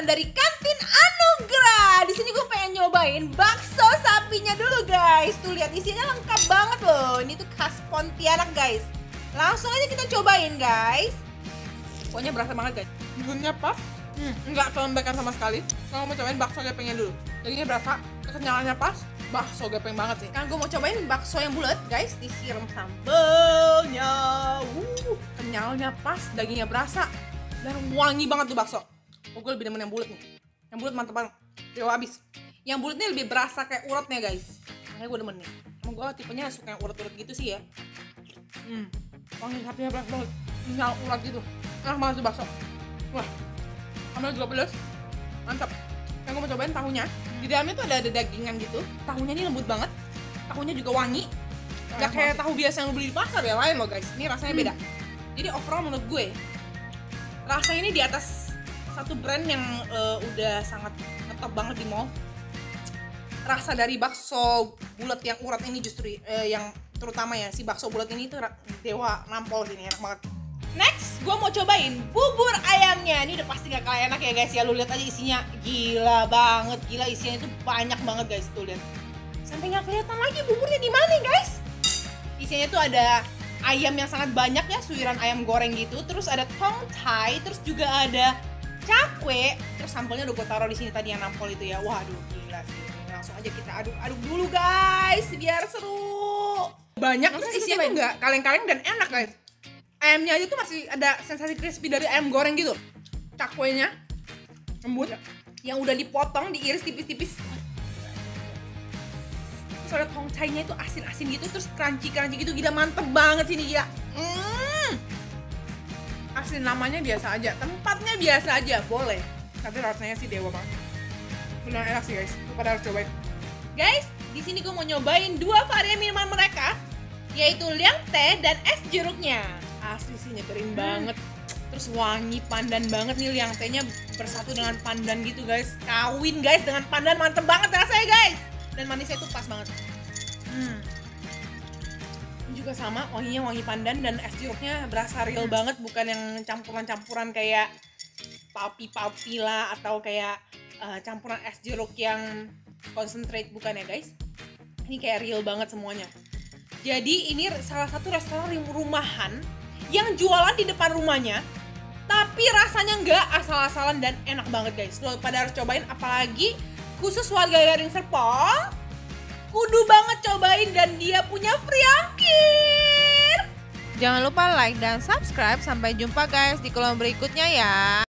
dari kantin Anugerah. Di sini gue pengen nyobain bakso sapinya dulu guys. Tuh lihat isinya lengkap banget loh. Ini tuh khas Pontianak guys. Langsung aja kita cobain guys. Pokoknya berasa banget guys. Bumbunya pas. Enggak kelembekan sama sekali. Kalau mau cobain bakso gepengnya dulu. Dagingnya berasa, kekenyalannya pas. Bakso gepeng banget sih. Kan gue mau cobain bakso yang bulat guys, disiram sambelnya. Kenyalnya pas, dagingnya berasa dan wangi banget tuh bakso. Oh, gue lebih demen yang bulat nih. Yang bulat mantep banget. Dewa abis. Yang bulat nih lebih berasa kayak uratnya guys. Makanya gue demen nih. Emang gue tipenya suka yang urat-urat gitu sih ya. Wangi sapinya berasa banget. Kenyal urat gitu. Enak banget tuh bakso. Wah, ambil juga pedas. Mantap. Yang gue mau cobain tahunya. Di dalamnya tuh ada dagingan gitu. Tahunya ini lembut banget. Tahunya juga wangi. Gak kayak tahu biasa yang lu beli di pasar ya, lain loh guys. Ini rasanya beda. Jadi overall menurut gue, rasanya ini di atas satu brand yang udah sangat ngetop banget di mall. Rasa dari bakso bulat yang urat ini justru yang terutama ya si bakso bulat ini tuh dewa nampol sini, enak banget. Next, gue mau cobain bubur ayamnya. Ini udah pasti gak kalah enak ya guys ya. Lu lihat aja isinya gila banget. Gila isinya itu banyak banget guys. Tuh lihat. Sampai gak kelihatan lagi buburnya di mana guys. Isinya tuh ada ayam yang sangat banyak ya, suiran ayam goreng gitu. Terus ada tong thai, terus juga ada cakwe. Terus sambelnya udah gue taruh di sini tadi yang nampol itu ya. Waduh gila sih. Langsung aja kita aduk-aduk dulu guys biar seru. Banyak terus isinya tuh nggak kaleng-kaleng dan enak guys. Ayamnya aja tuh masih ada sensasi crispy dari ayam goreng gitu. Cakwenya lembut, yang udah dipotong, diiris tipis-tipis. Terus ada tong thai-nya itu asin-asin gitu, terus crunchy-crunchy gitu. Gila mantep banget sini gila. Asli namanya biasa aja, tempatnya biasa aja, boleh. Tapi rasanya sih dewa banget. Benar enak sih guys, lu pada harus cobain. Guys, di sini gue mau nyobain dua varian minuman mereka, yaitu liang teh dan es jeruknya. Asli sih nyegerin banget. Terus wangi pandan banget nih, liang tehnya bersatu dengan pandan gitu guys. Kawin guys dengan pandan, mantep banget rasanya guys. Dan manisnya itu pas banget. Ini juga sama, wanginya wangi pandan dan es jeruknya berasa real banget, bukan yang campuran-campuran kayak papi-papi lah atau kayak campuran es jeruk yang concentrate, bukan ya guys. Ini kayak real banget semuanya. Jadi ini salah satu restoran rumahan yang jualan di depan rumahnya, tapi rasanya nggak asal-asalan dan enak banget guys. Lo pada harus cobain, apalagi khusus warga Gading Serpong, kudu banget cobain dan dia punya free ongkir. Jangan lupa like dan subscribe. Sampai jumpa guys di kolom berikutnya ya.